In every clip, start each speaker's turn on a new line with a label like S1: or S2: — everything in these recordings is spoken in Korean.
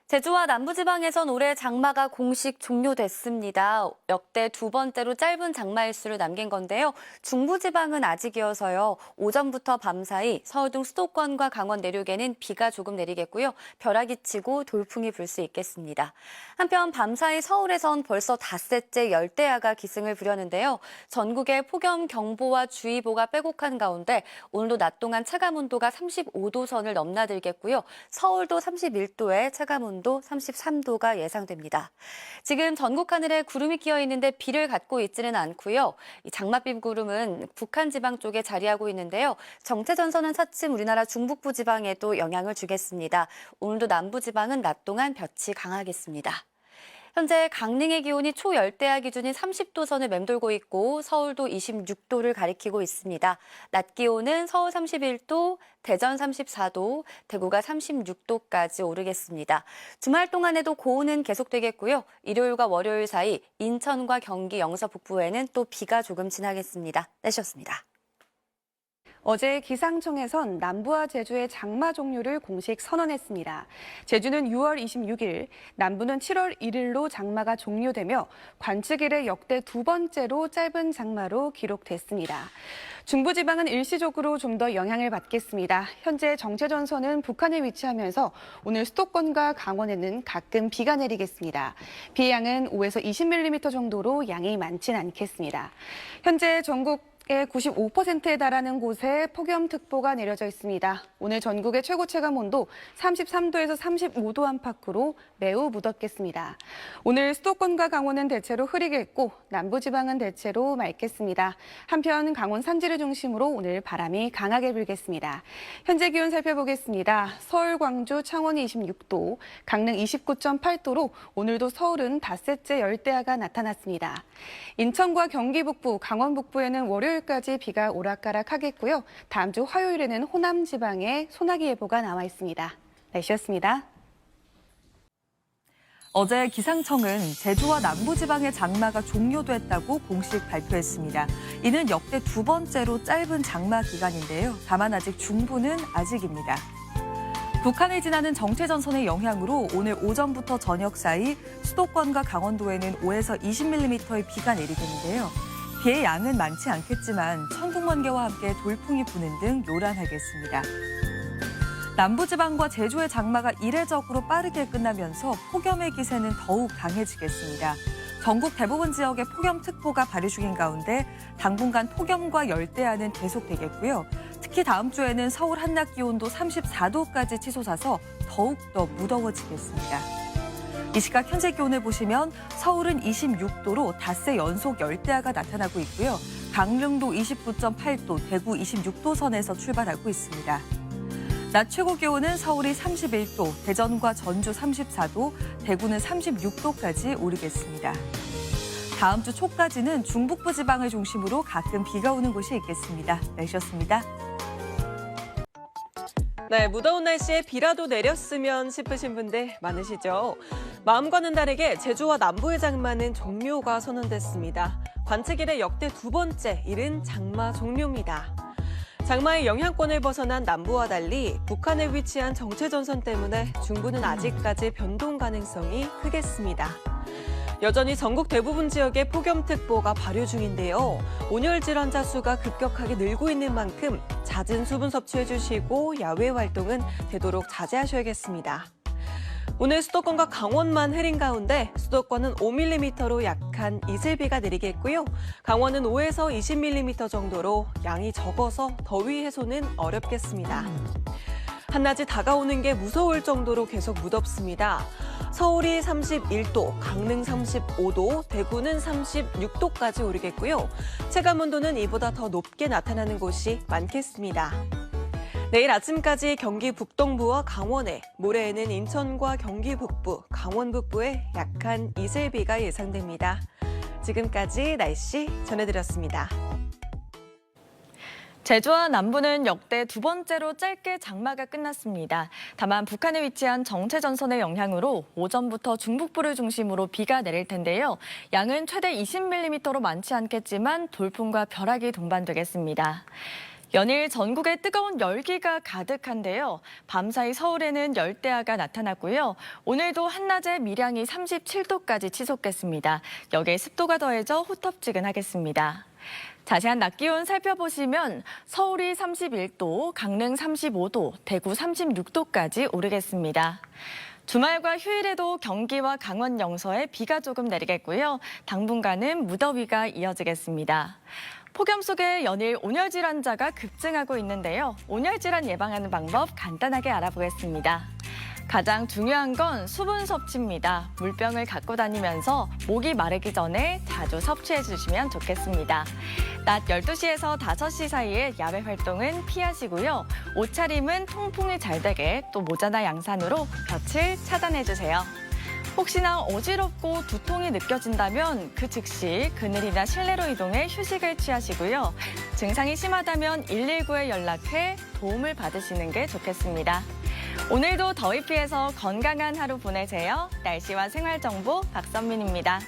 S1: 제주와 남부지방에선 올해 장마가 공식 종료됐습니다. 역대 두 번째로 짧은 장마 일수를 남긴 건데요. 중부지방은 아직이어서요. 오전부터 밤사이 서울 등 수도권과 강원 내륙에는 비가 조금 내리겠고요. 벼락이 치고 돌풍이 불 수 있겠습니다. 한편 밤사이 서울에선 벌써 닷새째 열대야가 기승을 부렸는데요. 전국에 폭염경보와 주의보가 빼곡한 가운데 오늘도 낮 동안 체감온도가 35도 선을 넘나들겠고요. 서울도 31도에 체감온도 33도가 예상됩니다. 지금 전국 하늘에 구름이 끼어 있는데 비를 갖고 있지는 않고요. 이 장맛비 구름은 북한 지방 쪽에 자리하고 있는데요. 정체 전선은 차츰 우리나라 중북부 지방에도 영향을 주겠습니다. 오늘도 남부 지방은 낮 동안 볕이 강하겠습니다. 현재 강릉의 기온이 초열대야 기준인 30도 선을 맴돌고 있고 서울도 26도를 가리키고 있습니다. 낮 기온은 서울 31도, 대전 34도, 대구가 36도까지 오르겠습니다. 주말 동안에도 고온은 계속되겠고요. 일요일과 월요일 사이 인천과 경기 영서 북부에는 또 비가 조금 지나겠습니다. 날씨였습니다.
S2: 어제 기상청에선 남부와 제주의 장마 종료를 공식 선언했습니다. 제주는 6월 26일, 남부는 7월 1일로 장마가 종료되며 관측 이래 역대 두 번째로 짧은 장마로 기록됐습니다. 중부지방은 일시적으로 좀 더 영향을 받겠습니다. 현재 정체전선은 북한에 위치하면서 오늘 수도권과 강원에는 가끔 비가 내리겠습니다. 비의 양은 5에서 20mm 정도로 양이 많진 않겠습니다. 현재 전국 95%에 달하는 곳에 폭염특보가 내려져 있습니다. 오늘 전국의 최고 체감 온도 33도에서 35도 안팎으로 매우 무덥겠습니다. 오늘 수도권과 강원은 대체로 흐리겠고 남부지방은 대체로 맑겠습니다. 한편 강원 산지를 중심으로 오늘 바람이 강하게 불겠습니다. 현재 기온 살펴보겠습니다. 서울, 광주, 창원이 26도, 강릉 29.8도로 오늘도 서울은 닷새째 열대야가 나타났습니다. 인천과 경기 북부, 강원 북부에는 월요일까지 비가 오락가락하겠고요. 다음 주 화요일에는 호남 지방에 소나기 예보가 나와 있습니다. 날씨였습니다.
S3: 어제 기상청은 제주와 남부지방의 장마가 종료됐다고 공식 발표했습니다. 이는 역대 두 번째로 짧은 장마 기간인데요. 다만 아직 중부는 아직입니다. 북한을 지나는 정체전선의 영향으로 오늘 오전부터 저녁 사이 수도권과 강원도에는 5에서 20mm의 비가 내리겠는데요. 비의 양은 많지 않겠지만 천둥번개와 함께 돌풍이 부는 등 요란하겠습니다. 남부지방과 제주의 장마가 이례적으로 빠르게 끝나면서 폭염의 기세는 더욱 강해지겠습니다. 전국 대부분 지역에 폭염특보가 발효 중인 가운데 당분간 폭염과 열대야는 계속되겠고요. 특히 다음 주에는 서울 한낮 기온도 34도까지 치솟아서 더욱더 무더워지겠습니다. 이 시각 현재 기온을 보시면 서울은 26도로 닷새 연속 열대야가 나타나고 있고요. 강릉도 29.8도, 대구 26도 선에서 출발하고 있습니다. 낮 최고 기온은 서울이 31도, 대전과 전주 34도, 대구는 36도까지 오르겠습니다. 다음 주 초까지는 중북부 지방을 중심으로 가끔 비가 오는 곳이 있겠습니다. 날씨였습니다.
S4: 네, 무더운 날씨에 비라도 내렸으면 싶으신 분들 많으시죠? 마음과는 다르게 제주와 남부의 장마는 종료가 선언됐습니다. 관측 이래 역대 두 번째 이른 장마 종료입니다. 장마의 영향권을 벗어난 남부와 달리 북한에 위치한 정체전선 때문에 중부는 아직까지 변동 가능성이 크겠습니다. 여전히 전국 대부분 지역에 폭염특보가 발효 중인데요. 온열 질환자 수가 급격하게 늘고 있는 만큼 잦은 수분 섭취해 주시고 야외 활동은 되도록 자제하셔야겠습니다. 오늘 수도권과 강원만 흐린 가운데 수도권은 5mm로 약한 이슬비가 내리겠고요. 강원은 5에서 20mm 정도로 양이 적어서 더위 해소는 어렵겠습니다. 한낮이 다가오는 게 무서울 정도로 계속 무덥습니다. 서울이 31도, 강릉 35도, 대구는 36도까지 오르겠고요. 체감온도는 이보다 더 높게 나타나는 곳이 많겠습니다. 내일 아침까지 경기 북동부와 강원에, 모레에는 인천과 경기 북부, 강원 북부에 약한 이슬비가 예상됩니다. 지금까지 날씨 전해드렸습니다.
S5: 제주와 남부는 역대 두 번째로 짧게 장마가 끝났습니다. 다만 북한에 위치한 정체전선의 영향으로 오전부터 중북부를 중심으로 비가 내릴 텐데요. 양은 최대 20mm로 많지 않겠지만 돌풍과 벼락이 동반되겠습니다. 연일 전국에 뜨거운 열기가 가득한데요. 밤사이 서울에는 열대야가 나타났고요. 오늘도 한낮에 밀양이 37도까지 치솟겠습니다. 여기에 습도가 더해져 후텁지근하겠습니다. 자세한 낮 기온 살펴보시면 서울이 31도, 강릉 35도, 대구 36도까지 오르겠습니다. 주말과 휴일에도 경기와 강원 영서에 비가 조금 내리겠고요. 당분간은 무더위가 이어지겠습니다. 폭염 속에 연일 온열 질환자가 급증하고 있는데요. 온열 질환 예방하는 방법 간단하게 알아보겠습니다. 가장 중요한 건 수분 섭취입니다. 물병을 갖고 다니면서 목이 마르기 전에 자주 섭취해 주시면 좋겠습니다. 낮 12시에서 5시 사이에 야외 활동은 피하시고요. 옷차림은 통풍이 잘 되게 또 모자나 양산으로 볕을 차단해 주세요. 혹시나 어지럽고 두통이 느껴진다면 그 즉시 그늘이나 실내로 이동해 휴식을 취하시고요. 증상이 심하다면 119에 연락해 도움을 받으시는 게 좋겠습니다. 오늘도 더위 피해서 건강한 하루 보내세요. 날씨와 생활정보 박선민입니다.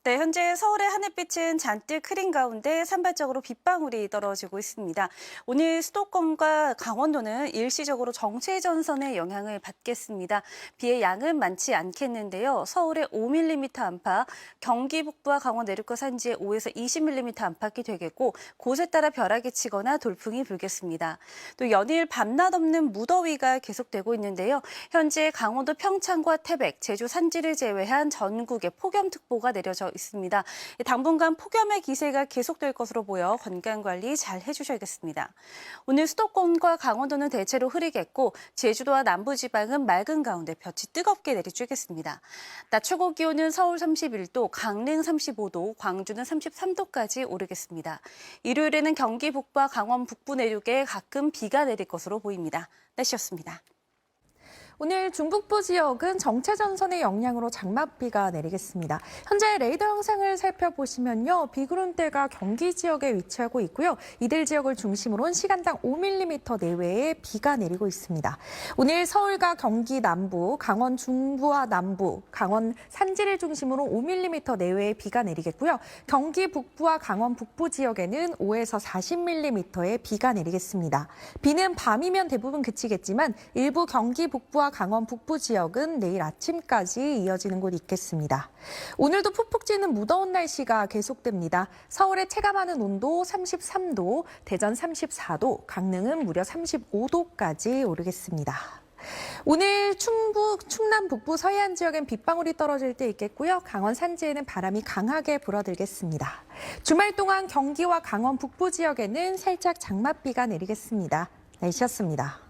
S6: 네, 현재 서울의 하늘빛은 잔뜩 흐린 가운데 산발적으로 빗방울이 떨어지고 있습니다. 오늘 수도권과 강원도는 일시적으로 정체전선의 영향을 받겠습니다. 비의 양은 많지 않겠는데요. 서울에 5mm 안팎, 경기 북부와 강원 내륙과 산지에 5에서 20mm 안팎이 되겠고 곳에 따라 벼락이 치거나 돌풍이 불겠습니다. 또 연일 밤낮 없는 무더위가 계속되고 있는데요. 현재 강원도 평창과 태백, 제주 산지를 제외한 전국에 폭염특보가 내려져 있습니다. 당분간 폭염의 기세가 계속될 것으로 보여 건강관리 잘 해주셔야겠습니다. 오늘 수도권과 강원도는 대체로 흐리겠고 제주도와 남부지방은 맑은 가운데 볕이 뜨겁게 내리쬐겠습니다. 낮 최고 기온은 서울 31도, 강릉 35도, 광주는 33도까지 오르겠습니다. 일요일에는 경기 북부와 강원 북부 내륙에 가끔 비가 내릴 것으로 보입니다. 날씨였습니다.
S7: 오늘 중북부 지역은 정체전선의 영향으로 장맛비가 내리겠습니다. 현재 레이더 영상을 살펴보시면요. 비구름대가 경기 지역에 위치하고 있고요. 이들 지역을 중심으로 시간당 5mm 내외의 비가 내리고 있습니다. 오늘 서울과 경기 남부, 강원 중부와 남부, 강원 산지를 중심으로 5mm 내외의 비가 내리겠고요. 경기 북부와 강원 북부 지역에는 5에서 40mm의 비가 내리겠습니다. 비는 밤이면 대부분 그치겠지만 일부 경기 북부와 강원 북부 지역은 내일 아침까지 이어지는 곳이 있겠습니다. 오늘도 푹푹 찌는 무더운 날씨가 계속됩니다. 서울의 체감하는 온도 33도, 대전 34도, 강릉은 무려 35도까지 오르겠습니다. 오늘 충북, 충남 북부 서해안 지역엔 빗방울이 떨어질 때 있겠고요. 강원 산지에는 바람이 강하게 불어들겠습니다. 주말 동안 경기와 강원 북부 지역에는 살짝 장맛비가 내리겠습니다. 날씨였습니다.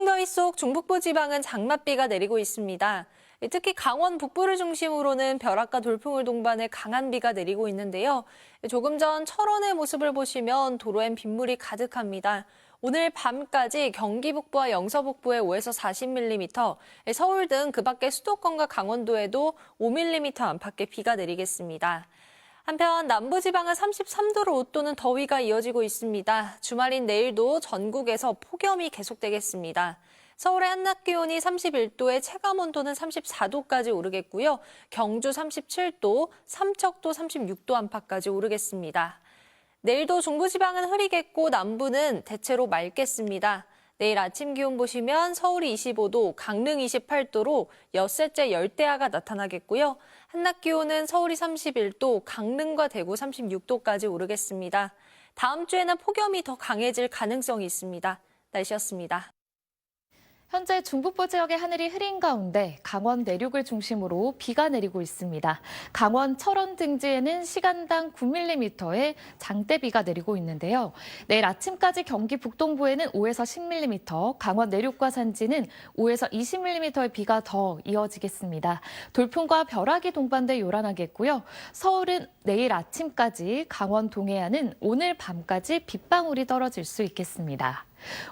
S8: 더위 속 중북부 지방은 장맛비가 내리고 있습니다. 특히 강원 북부를 중심으로는 벼락과 돌풍을 동반해 강한 비가 내리고 있는데요. 조금 전 철원의 모습을 보시면 도로엔 빗물이 가득합니다. 오늘 밤까지 경기 북부와 영서 북부에 5에서 40mm, 서울 등 그 밖의 수도권과 강원도에도 5mm 안팎의 비가 내리겠습니다. 한편 남부지방은 33도를 웃도는 더위가 이어지고 있습니다. 주말인 내일도 전국에서 폭염이 계속되겠습니다. 서울의 한낮 기온이 31도에 체감온도는 34도까지 오르겠고요. 경주 37도, 삼척도 36도 안팎까지 오르겠습니다. 내일도 중부지방은 흐리겠고 남부는 대체로 맑겠습니다. 내일 아침 기온 보시면 서울이 25도, 강릉 28도로 엿새째 열대야가 나타나겠고요. 한낮 기온은 서울이 31도, 강릉과 대구 36도까지 오르겠습니다. 다음 주에는 폭염이 더 강해질 가능성이 있습니다. 날씨였습니다.
S9: 현재 중북부 지역의 하늘이 흐린 가운데 강원 내륙을 중심으로 비가 내리고 있습니다. 강원 철원 등지에는 시간당 9mm의 장대비가 내리고 있는데요. 내일 아침까지 경기 북동부에는 5에서 10mm, 강원 내륙과 산지는 5에서 20mm의 비가 더 이어지겠습니다. 돌풍과 벼락이 동반돼 요란하겠고요. 서울은 내일 아침까지, 강원 동해안은 오늘 밤까지 빗방울이 떨어질 수 있겠습니다.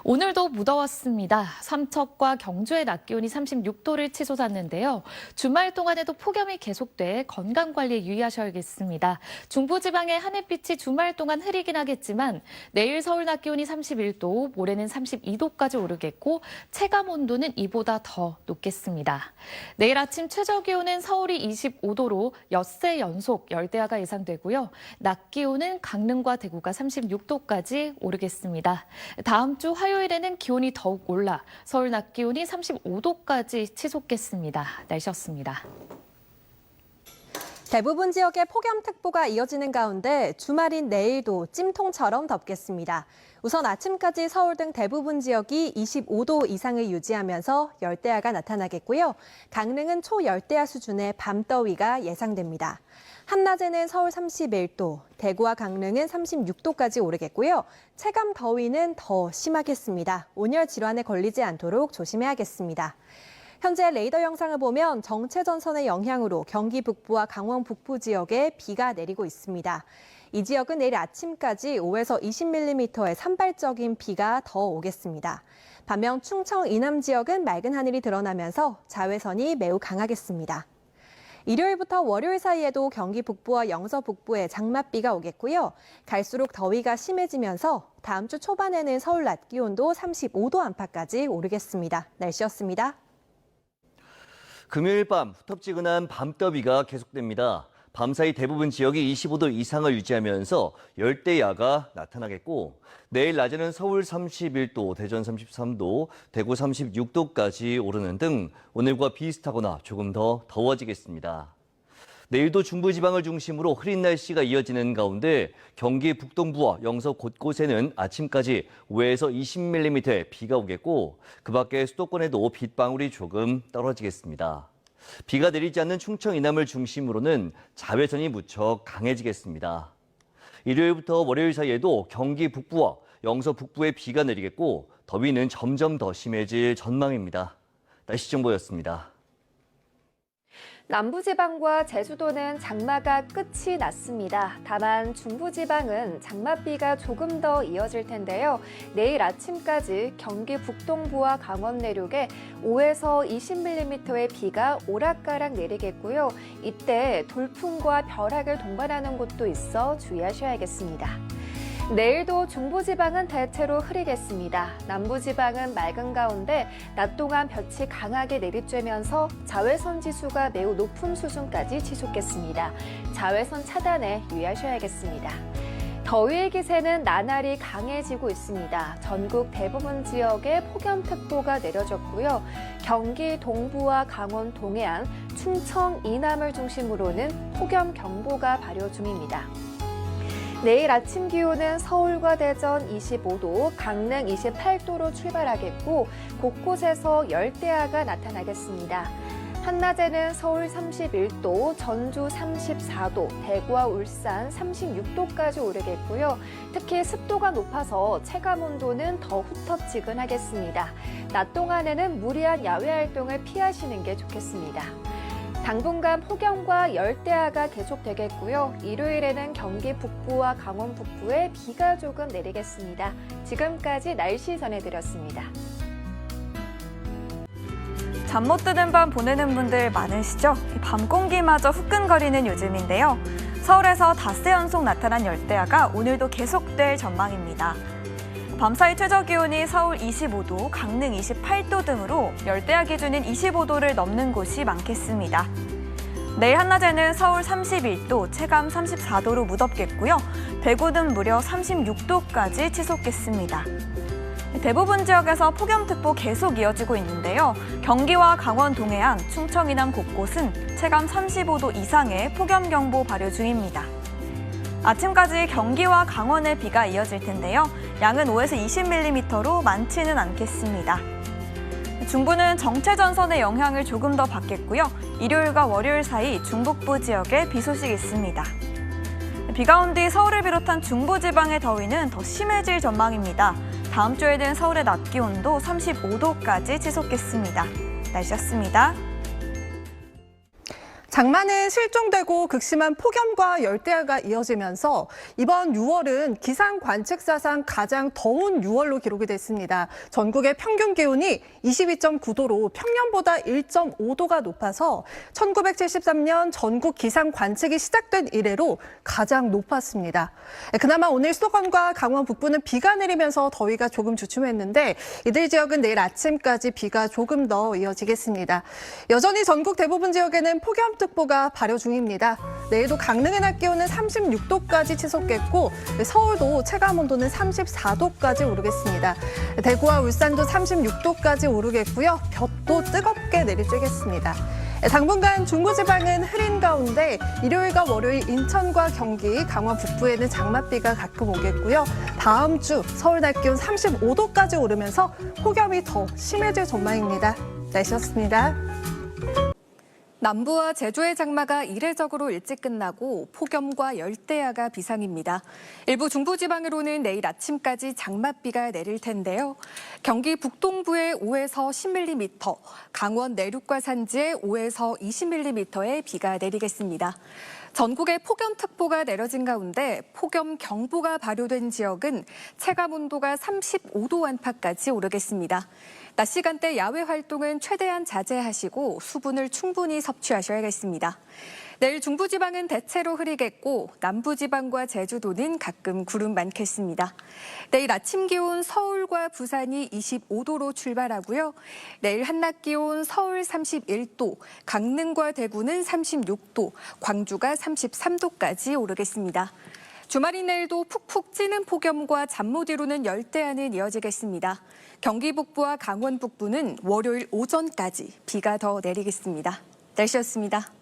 S9: 오늘도 무더웠습니다. 삼척과 경주의 낮 기온이 36도를 치솟았는데요. 주말 동안에도 폭염이 계속돼 건강관리에 유의하셔야겠습니다. 중부지방의 하늘빛이 주말 동안 흐리긴 하겠지만 내일 서울 낮 기온이 31도, 모레는 32도까지 오르겠고 체감온도는 이보다 더 높겠습니다. 내일 아침 최저기온은 서울이 25도로 엿새 연속 열대야가 예상되고요. 낮 기온은 강릉과 대구가 36도까지 오르겠습니다. 다음 주 화요일에는 기온이 더욱 올라 서울 낮 기온이 35도까지 치솟겠습니다. 날씨였습니다.
S10: 대부분 지역에 폭염특보가 이어지는 가운데 주말인 내일도 찜통처럼 덥겠습니다. 우선 아침까지 서울 등 대부분 지역이 25도 이상을 유지하면서 열대야가 나타나겠고요. 강릉은 초열대야 수준의 밤더위가 예상됩니다. 한낮에는 서울 31도, 대구와 강릉은 36도까지 오르겠고요. 체감 더위는 더 심하겠습니다. 온열 질환에 걸리지 않도록 조심해야겠습니다. 현재 레이더 영상을 보면 정체전선의 영향으로 경기 북부와 강원 북부 지역에 비가 내리고 있습니다. 이 지역은 내일 아침까지 5에서 20mm의 산발적인 비가 더 오겠습니다. 반면 충청 이남 지역은 맑은 하늘이 드러나면서 자외선이 매우 강하겠습니다. 일요일부터 월요일 사이에도 경기 북부와 영서 북부에 장맛비가 오겠고요. 갈수록 더위가 심해지면서 다음 주 초반에는 서울 낮 기온도 35도 안팎까지 오르겠습니다. 날씨였습니다.
S11: 금요일 밤 후텁지근한 밤더위가 계속됩니다. 밤사이 대부분 지역이 25도 이상을 유지하면서 열대야가 나타나겠고 내일 낮에는 서울 31도, 대전 33도, 대구 36도까지 오르는 등 오늘과 비슷하거나 조금 더 더워지겠습니다. 내일도 중부지방을 중심으로 흐린 날씨가 이어지는 가운데 경기 북동부와 영서 곳곳에는 아침까지 5에서 20mm의 비가 오겠고 그 밖에 수도권에도 빗방울이 조금 떨어지겠습니다. 비가 내리지 않는 충청 이남을 중심으로는 자외선이 무척 강해지겠습니다. 일요일부터 월요일 사이에도 경기 북부와 영서 북부에 비가 내리겠고 더위는 점점 더 심해질 전망입니다. 날씨 정보였습니다.
S1: 남부지방과 제주도는 장마가 끝이 났습니다. 다만 중부지방은 장맛비가 조금 더 이어질 텐데요. 내일 아침까지 경기 북동부와 강원 내륙에 5에서 20mm의 비가 오락가락 내리겠고요. 이때 돌풍과 벼락을 동반하는 곳도 있어 주의하셔야겠습니다. 내일도 중부지방은 대체로 흐리겠습니다. 남부지방은 맑은 가운데 낮 동안 볕이 강하게 내리쬐면서 자외선 지수가 매우 높은 수준까지 치솟겠습니다. 자외선 차단에 유의하셔야겠습니다. 더위의 기세는 나날이 강해지고 있습니다. 전국 대부분 지역에 폭염특보가 내려졌고요. 경기 동부와 강원 동해안, 충청 이남을 중심으로는 폭염경보가 발효 중입니다. 내일 아침 기온은 서울과 대전 25도, 강릉 28도로 출발하겠고 곳곳에서 열대야가 나타나겠습니다. 한낮에는 서울 31도, 전주 34도, 대구와 울산 36도까지 오르겠고요. 특히 습도가 높아서 체감온도는 더 후텁지근하겠습니다. 낮 동안에는 무리한 야외 활동을 피하시는 게 좋겠습니다. 당분간 폭염과 열대야가 계속되겠고요. 일요일에는 경기 북부와 강원 북부에 비가 조금 내리겠습니다. 지금까지 날씨 전해드렸습니다.
S12: 잠 못 드는 밤 보내는 분들 많으시죠? 밤 공기마저 후끈거리는 요즘인데요. 서울에서 닷새 연속 나타난 열대야가 오늘도 계속될 전망입니다. 밤사이 최저기온이 서울 25도, 강릉 28도 등으로 열대야 기준인 25도를 넘는 곳이 많겠습니다. 내일 한낮에는 서울 31도, 체감 34도로 무덥겠고요. 대구는 무려 36도까지 치솟겠습니다. 대부분 지역에서 폭염특보 계속 이어지고 있는데요. 경기와 강원 동해안, 충청 이남 곳곳은 체감 35도 이상의 폭염경보 발효 중입니다. 아침까지 경기와 강원에 비가 이어질 텐데요. 양은 5에서 20mm로 많지는 않겠습니다. 중부는 정체전선의 영향을 조금 더 받겠고요. 일요일과 월요일 사이 중북부 지역에 비 소식이 있습니다. 비가 온 뒤 서울을 비롯한 중부지방의 더위는 더 심해질 전망입니다. 다음 주에는 서울의 낮 기온도 35도까지 치솟겠습니다. 날씨였습니다.
S13: 장마는 실종되고 극심한 폭염과 열대야가 이어지면서 이번 6월은 기상 관측사상 가장 더운 6월로 기록이 됐습니다. 전국의 평균 기온이 22.9도로 평년보다 1.5도가 높아서 1973년 전국 기상 관측이 시작된 이래로 가장 높았습니다. 그나마 오늘 수도권과 강원 북부는 비가 내리면서 더위가 조금 주춤했는데 이들 지역은 내일 아침까지 비가 조금 더 이어지겠습니다. 여전히 전국 대부분 지역에는 폭염특보가 발효 중입니다. 내일도 강릉의 낮 기온은 36도까지 치솟겠고 서울도 체감온도는 34도까지 오르겠습니다. 대구와 울산도 36도까지 오르겠고요. 볕도 뜨겁게 내리쬐겠습니다. 당분간 중부지방은 흐린 가운데 일요일과 월요일 인천과 경기, 강원 북부에는 장맛비가 가끔 오겠고요. 다음 주 서울 낮 기온 35도까지 오르면서 폭염이 더 심해질 전망입니다. 날씨였습니다.
S2: 남부와 제주의 장마가 이례적으로 일찍 끝나고 폭염과 열대야가 비상입니다. 일부 중부지방으로는 내일 아침까지 장맛비가 내릴 텐데요. 경기 북동부에 5에서 10mm, 강원 내륙과 산지에 5에서 20mm의 비가 내리겠습니다. 전국에 폭염특보가 내려진 가운데 폭염경보가 발효된 지역은 체감온도가 35도 안팎까지 오르겠습니다. 낮 시간대 야외 활동은 최대한 자제하시고 수분을 충분히 섭취하셔야겠습니다. 내일 중부지방은 대체로 흐리겠고 남부지방과 제주도는 가끔 구름 많겠습니다. 내일 아침 기온 서울과 부산이 25도로 출발하고요. 내일 한낮 기온 서울 31도, 강릉과 대구는 36도, 광주가 33도까지 오르겠습니다. 주말인 내일도 푹푹 찌는 폭염과 잠 못 이루는 열대야는 이어지겠습니다. 경기 북부와 강원 북부는 월요일 오전까지 비가 더 내리겠습니다. 날씨였습니다.